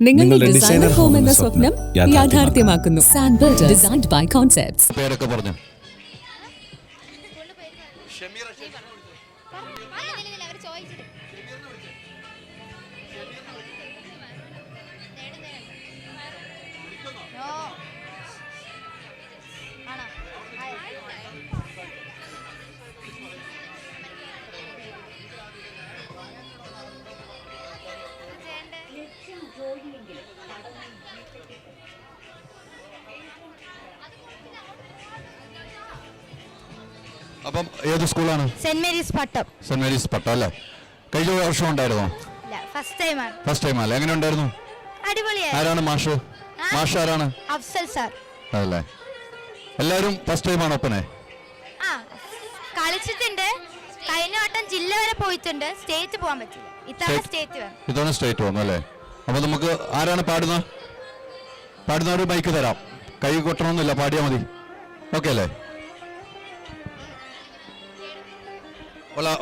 നിങ്ങളുടെ designer home എന്ന സ്വപ്നം യാഥാർത്ഥ്യമാക്കുന്നു. സാൻബിൾഡ് ഡിസൈൻഡ് ബൈ കോൺസെപ്റ്റ്സ്. പേരൊക്കെ പറഞ്ഞു. അപ്പം ഏത് സ്കൂളാണ്? സെന്റ് മേരീസ് പട്ടം. സെന്റ് മേരീസ് പട്ടം അല്ലേ? കഴിഞ്ഞ വർഷം ഉണ്ടായിരുന്നോ? ഫസ്റ്റ് ടൈം അല്ലേ? എങ്ങനെ ഉണ്ടായിരുന്നു? ആരാണ് മാഷ്? മാഷ് ആരാണ്? അഫ്സൽ സാർ. അതല്ലേ? എല്ലാരും ഫസ്റ്റ് ടൈം ആണ് ഒപ്പനെ? കളിച്ചിട്ടുണ്ട്. കഴിഞ്ഞ വട്ടം ജില്ല വരെ പോയിട്ടുണ്ട്. സ്റ്റേറ്റ് പോകാൻ പറ്റില്ല. ഇത്തവണ സ്റ്റേറ്റ് വന്നു അല്ലേ? അപ്പൊ നമുക്ക് ആരാണ് പാടുന്നവർ ബൈക്ക് തരാം. കൈ കൊട്ടണമെന്നില്ല, പാടിയാ മതി. ഓക്കെ അല്ലേ?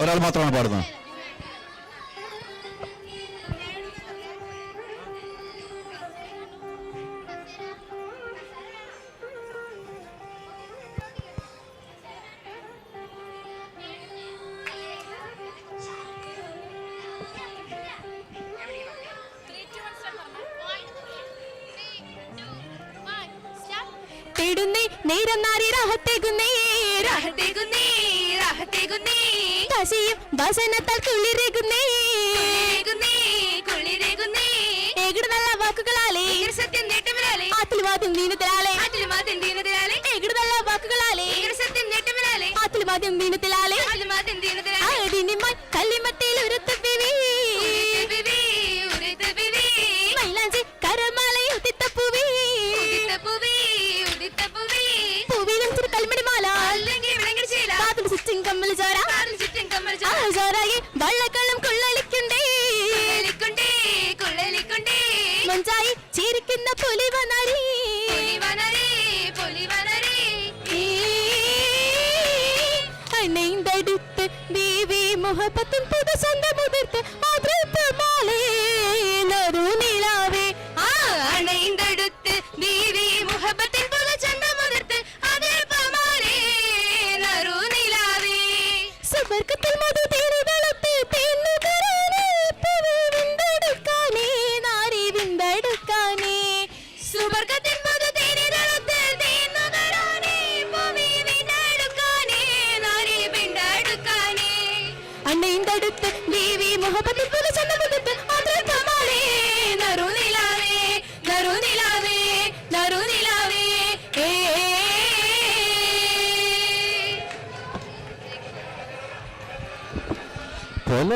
ഒരാൾ മാത്രമാണ് പാടുന്നത്.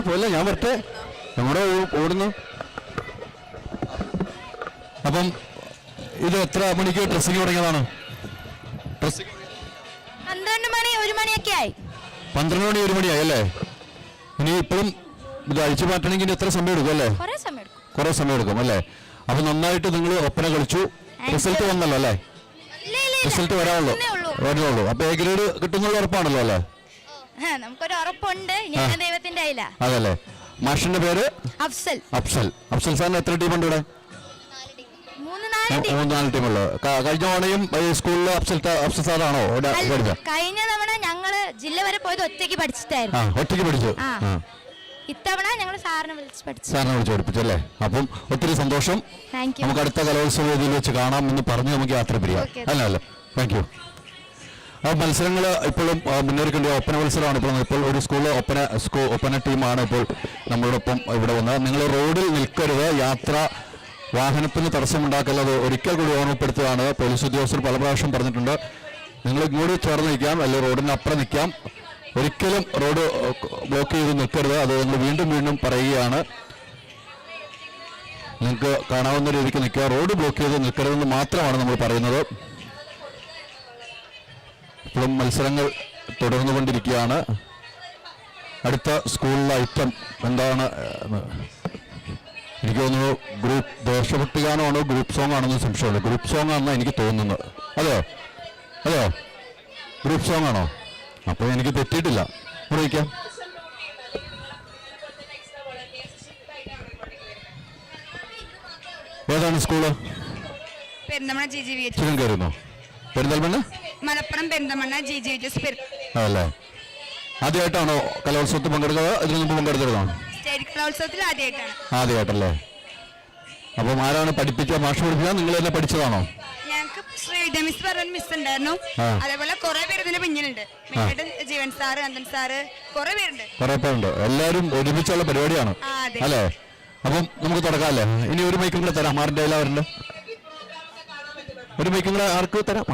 പോലെ ഞാൻ വരട്ടെ, നമ്മുടെ ഓടുന്നു. അപ്പം ഇത് എത്ര മണിക്ക് ഡ്രസ്സിങ് തുടങ്ങിയതാണ്? 12 മണി 1 മണിയൊക്കെ ആയി. 12 മണി 1 മണിയായി അല്ലേ? ഇനി ഇപ്പോഴും ഇത് അഴിച്ചു മാറ്റണമെങ്കിൽ എത്ര സമയം എടുക്കും അല്ലേ? കുറെ സമയം എടുക്കും അല്ലേ? അപ്പൊ നന്നായിട്ട് നിങ്ങൾ ഒപ്പന കളിച്ചു. റിസൾട്ട് വന്നല്ലോ അല്ലേ? റിസൾട്ട് വരാനുള്ളൂ. അപ്പൊ എ ഗ്രേഡ് കിട്ടുന്നുള്ള ഉറപ്പാണല്ലോ അല്ലേ? നമുക്കൊരു ഉറപ്പുണ്ട്. ദൈവത്തിന്റെ അതല്ലേ? മാഷിന്റെ പേര് അഫ്സൽ സാറിന് എത്ര ടീമുണ്ട് ഇവിടെ? 3-4 ടീമുള്ളൂ. കഴിഞ്ഞ തവണയും സ്കൂളിൽ അഫ്സൽ സാറാണോ? കഴിഞ്ഞ തവണ ഞങ്ങള് ജില്ല വരെ പോയത് ഒറ്റയ്ക്ക് പഠിച്ചിട്ടായിരുന്നു. ഒറ്റയ്ക്ക് പഠിച്ചു. ഇത്തവണ ഞങ്ങൾ സാറിനെ വിളിച്ച് പഠിപ്പിച്ചല്ലേ? അപ്പം ഒത്തിരി സന്തോഷം. നമുക്ക് അടുത്ത കലോത്സവ വേദിയിൽ വെച്ച് കാണാം എന്ന് പറഞ്ഞ് നമുക്ക് യാത്ര പിരിയാം അല്ലേ? Thank you. ആ മത്സരങ്ങൾ ഇപ്പോഴും മുന്നേറിക്കൊണ്ട് ഒപ്പന മത്സരമാണ് ഇപ്പോൾ ഒരു ഒപ്പന ടീമാണ് ഇപ്പോൾ നമ്മളോടൊപ്പം ഇവിടെ വന്നത്. നിങ്ങൾ റോഡിൽ നിൽക്കരുത്, വാഹനത്തിന് തടസ്സമുണ്ടാക്കരുത്, ഒരിക്കൽ കൂടി ഓർമ്മപ്പെടുത്തുകയാണ്. പോലീസ് ഉദ്യോഗസ്ഥർ പല പ്രാവശ്യം പറഞ്ഞിട്ടുണ്ട്. നിങ്ങൾ ഇങ്ങോട്ട് ചേർന്ന് നിൽക്കാം, അല്ലെങ്കിൽ റോഡിന് അപ്പുറം നിൽക്കാം. ഒരിക്കലും റോഡ് ബ്ലോക്ക് ചെയ്ത് നിൽക്കരുത്. അത് നിങ്ങൾ വീണ്ടും പറയുകയാണ്. നിങ്ങൾക്ക് കാണാവുന്ന രീതിക്ക് നിൽക്കുക, റോഡ് ബ്ലോക്ക് ചെയ്ത് നിൽക്കരുതെന്ന് മാത്രമാണ് നമ്മൾ പറയുന്നത്. ഇപ്പോഴും മത്സരങ്ങൾ തുടർന്നുകൊണ്ടിരിക്കുകയാണ്. അടുത്ത സ്കൂളിലെ ഐറ്റം എന്താണ്? എനിക്ക് തോന്നുന്നു ഗ്രൂപ്പ് ദേശഭക്തി ഗാനമാണോ ഗ്രൂപ്പ് സോങ് ആണെന്ന് സംശയമുള്ളൂ. ഗ്രൂപ്പ് സോങ് ആണെന്നാണ് എനിക്ക് തോന്നുന്നത്. അതെയോ? ഗ്രൂപ്പ് സോങ് ആണോ? അപ്പോൾ എനിക്ക് തെറ്റിയിട്ടില്ല. അറിയിക്കാം. ഏതാണ് സ്കൂള്? പെരിന്തമണ്ണ GGVH. ചിക്കൻ കയറുന്നു. പെരിന്തൽമണ്ണ മലപ്പുറം പെരിന്തമണ്ണ GGVH. അതല്ലേ? ആദ്യമായിട്ടാണോ കലോത്സവത്തിൽ പങ്കെടുക്കുക? ഇതിനു മുമ്പ് പങ്കെടുത്തിരുന്നോ? സ്റ്റേറ്റ് കലോത്സവത്തിൽ ആദ്യമായിട്ടാണ്. ആദ്യമായിട്ടല്ലേ? അപ്പം ആരാണ് പഠിപ്പിക്കുക? മാഷ് പഠിപ്പിക്കുക? നിങ്ങൾ തന്നെ പഠിച്ചതാണോ? ഞങ്ങൾക്ക് ശ്രീവിദ്യ മിസ് പറഞ്ഞ മിസ് ഉണ്ടായിരുന്നു. അതേപോലെ കുറെ പേര് ഇതിന് പിന്നിലുണ്ട്. ജീവൻ സാറ്, നന്ദൻ സാറ്, കുറെ പേരുണ്ട്. കുറെ പേരുണ്ട്. എല്ലാവരും ഒരുമിച്ചുള്ള പരിപാടിയാണ് അല്ലേ? അപ്പം നമുക്ക് തുടങ്ങാം അല്ലേ? ഇനി ഒരു മൈക്കും കൂടെ തരാം. ആരുടെ എല്ലാവരുടെ ഒരു മൈക്കും കൂടെ ആർക്ക് തരാം?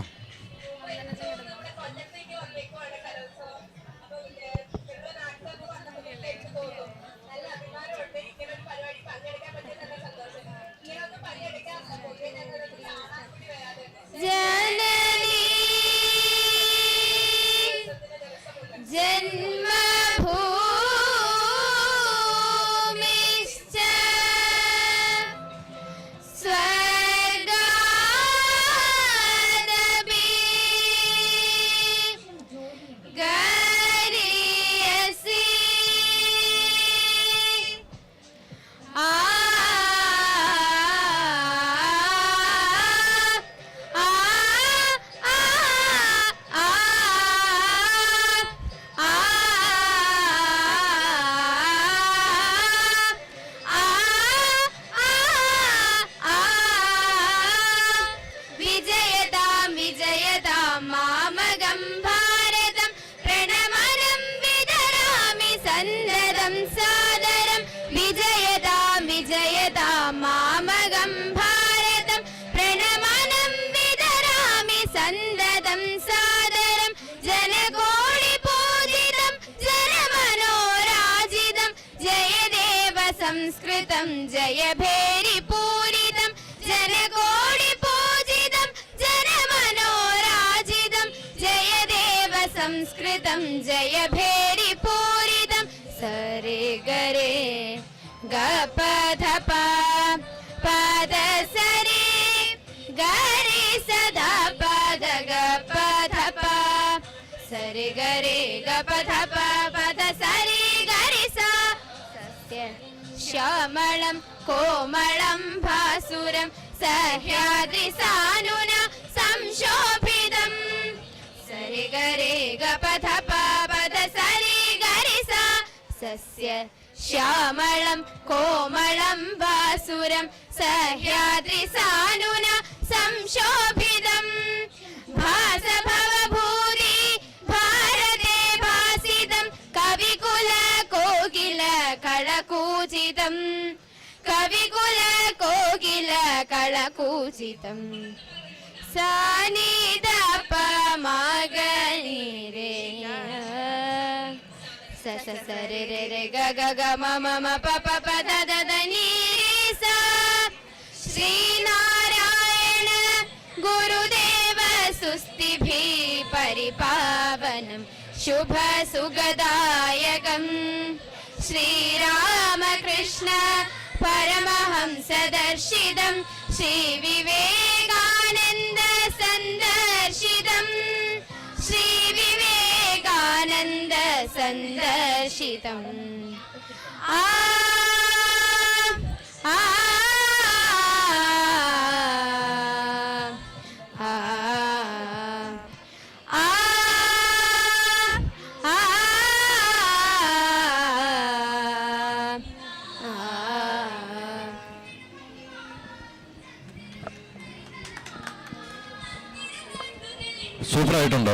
സംസ്കൃതം ജയഭേരി പൂരിതം ജനകോടി പൂജിതം ജനമനോരാജിതം ജയദേവ സംസ്കൃതം ജയഭേരി പൂരിതം സരേ ഗരേ ഗപധപ പദ സരേ ഗരേ സദാ പദ ഗപധപ സരേ ഗരേ ഗപധപ പദ സരേ ഗരേ സ ശ്യാമളം കോമളം ഭാസുരം സഹ്യാദ്രി സാനുന സംശോഭിതം സരി ഗരേ ഗപധപ പദ സരി ഗരി സ സസ്യ ശ്യാമളം കോമളം ഭാസുരം സഹ്യാദ്രി സാനുന സംശോഭിതം ഭാസഭവഭൂരി ഭാരതേ ഭാസിതം കവികുല കോകില കളകൂചിതം കവികുല കോകില കളകൂചിതം സാനിദപമഗനിരേ സ സ സ രെ രെ രെ ഗ ഗ ഗ മ മ മ പ പ പ ധ ധ ധ നീ രെ സ ശ്രീനാരായണ ഗുരുദേവ സുസ്തിഭി പരിപാവനം ശുഭ സുഖദായകം ശ്രീരാമകൃഷ്ണ പരമഹംസദർശിതം ശ്രീവിവേകാനന്ദ സന്ദർശിതം ശ്രീവിവേകാനന്ദ സന്ദർശിതം ആ ആ സൂപ്പറായിട്ടുണ്ട്.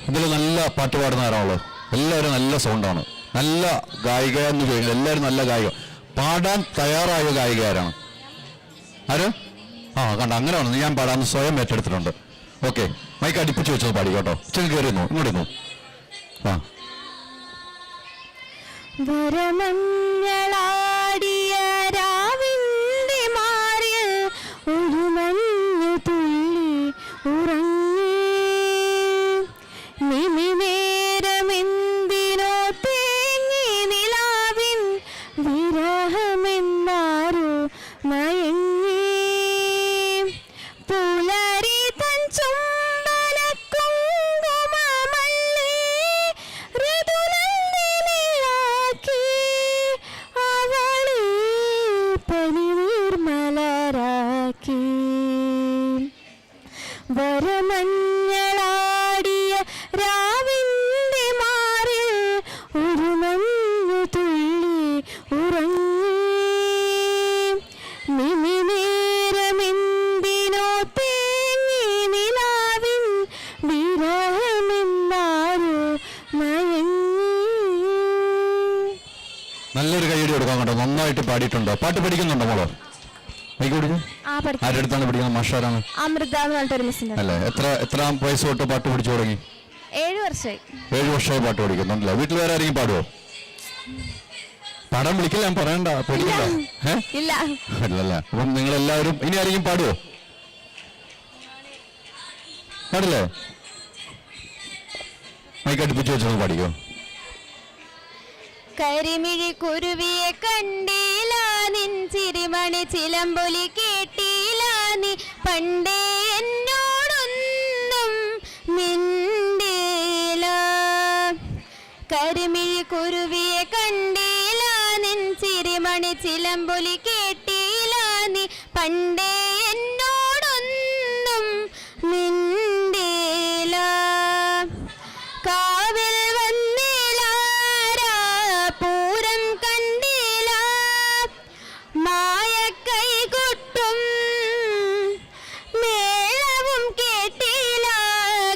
ഇതിൽ നല്ല പാട്ട് പാടുന്ന ആരാണുള്ളത്? എല്ലാവരും നല്ല സൗണ്ടാണ്, നല്ല ഗായിക എന്ന് ചോദിക്കുന്നത്. എല്ലാവരും നല്ല ഗായിക, പാടാൻ തയ്യാറായ ഗായിക ആരാണ്? ആര്? ആ കണ്ട, അങ്ങനെയാണ് ഞാൻ പാടാന്ന് സ്വയം ഏറ്റെടുത്തിട്ടുണ്ട്. ഓക്കെ, മൈക്ക് അടുപ്പിച്ച് വെച്ചത് പാടി കേട്ടോ. ചെന്ന് കയറിയിരുന്നു, ഇങ്ങോട്ടിരുന്നു. ആ വരമഞ്ഞളാടിയ രാവിന്റെ മാറിൽ ഒരു മഞ്ഞു തുള്ളി ഉറങ്ങി നിമിനേരമെന്തിനോ തേങ്ങി നിലാവിൻ വിരഹമെന്നാരോ മയങ്ങി പുലരി തൻ ചുംബന കുങ്കുമമല്ലി ഋതുനന്ദിനിയാക്കി അവൾ വരമഞ്ഞളാടിയ രാവിന്റെ മാറിൽ ഒരു മഞ്ഞു തുള്ളി ഉറങ്ങി നിമിനേരമെന്തിനോ തേങ്ങി നിലാവിൻ വിരഹമെന്നാരോ മയങ്ങി. നല്ലൊരു കൈയടി കൊടുക്കാൻ കേട്ടോ, നന്നായിട്ട് പാടിയിട്ടുണ്ടോ? പാട്ട് പഠിക്കുന്നുണ്ടോ മോളോ? മൈക്ക് പിടിക്കും. ആരുടെ അടുത്താണ് പഠിക്കുന്നത്? മാഷാരാണ്? അമൃത എന്ന് പറഞ്ഞിട്ടൊരു മിസ്സിന്റെ. അല്ലേ? എത്രാം വയസ്സ് തൊട്ട് പാട്ട് പഠിച്ചു തുടങ്ങി? 7 വർഷമായി. 7 വർഷമായി പാട്ട് പഠിക്കുന്നുണ്ടല്ലേ? വീട്ടിൽ വേറെ ആരെങ്കിലും പാടുവോ? പാടാൻ വിളിക്കില്ല, ഞാൻ പറയണ്ട, പേടിക്കണ്ട. ഇല്ല. അല്ലല്ലേ? അപ്പം നിങ്ങൾ എല്ലാവരും ഇനി ആരെങ്കിലും പാടുവോ? പാടില്ലേ? മൈക്ക് അടുപ്പിച്ച് വെച്ചൊന്ന് പാടിക്കോ. കരിമിഴി കുരുവിയെ കണ്ടില്ല, നിൻ ചിരിമണി ചിലമ്പൊലി കേട്ടില്ല, നീ പണ്ടേ എന്നോടൊന്നും മിണ്ടില്ല. കരിമിഴി കുരുവിയെ കണ്ടില്ല, നിൻ ചിരിമണി ചിലമ്പൊലി കേട്ടില്ല, നീ പണ്ടേ എന്നോടൊന്നും മിണ്ടില്ല. കാവിൽ വന്നില്ല, പൂരം കണ്ടില്ല, മായക്കൈ കൊട്ടും മേളവും കേട്ടില്ല.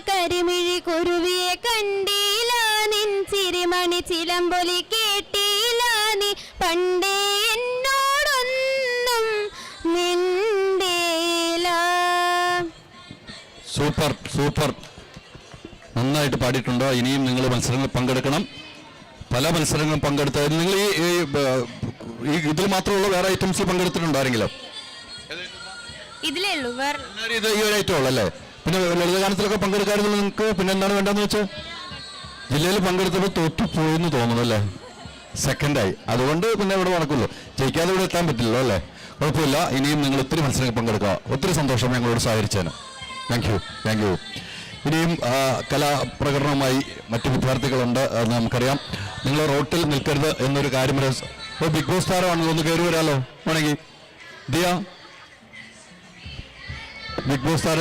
കരിമിഴി കുരുവിയെ കണ്ടില്ല, നിൻ ചിരിമണി ചിലമ്പൊലി കേട്ടില്ല, നീ പണ്ടേ എന്നോടൊന്നും മിണ്ടില്ല. സൂപ്പർ സൂപ്പർ, നന്നായിട്ട് പാടിയിട്ടുണ്ടോ? ഇനിയും നിങ്ങൾ മത്സരങ്ങളിൽ പങ്കെടുക്കണം. പല മത്സരങ്ങളും പങ്കെടുത്ത നിങ്ങൾ ഈ ഇതിൽ മാത്രമുള്ള വേറെ ഐറ്റംസിൽ പങ്കെടുത്തിട്ടുണ്ടോ ആരെങ്കിലും? ഇതിലേ ഉള്ളൂ, വേറെ ഇത് ഈ ഒരു ഐറ്റം ഉള്ളല്ലേ? പിന്നെ ലളിതഗാനത്തിലൊക്കെ പങ്കെടുക്കാറുണ്ടല്ലോ നിങ്ങൾക്ക്. പിന്നെ എന്താണ് വേണ്ടതെന്ന് വെച്ചാൽ ജില്ലയിൽ പങ്കെടുത്തപ്പോൾ തോറ്റുപോയെന്ന് തോന്നുന്നു അല്ലേ? സെക്കൻഡായി, അതുകൊണ്ട് പിന്നെ ഇവിടെ നടക്കുള്ളൂ. ജയിക്കാതെ ഇവിടെ എത്താൻ പറ്റില്ലല്ലോ അല്ലേ? കുഴപ്പമില്ല, ഇനിയും നിങ്ങൾ ഒത്തിരി മത്സരങ്ങൾ പങ്കെടുക്കുക. ഒത്തിരി സന്തോഷം ഞങ്ങളോട് സഹകരിച്ചതിന്. Thank you. ഇനിയും കലാപ്രകടനവുമായി മറ്റു വിദ്യാർത്ഥികളുണ്ട്, അത് നമുക്കറിയാം. നിങ്ങൾ റോട്ടിൽ നിൽക്കരുത് എന്നൊരു കാര്യം ബിഗ് ബോസ് താരമാണ്, ഒന്ന് കയറി വരാലോ വേണമെങ്കിൽ. ദിയ, ബിഗ് ബോസ് താരം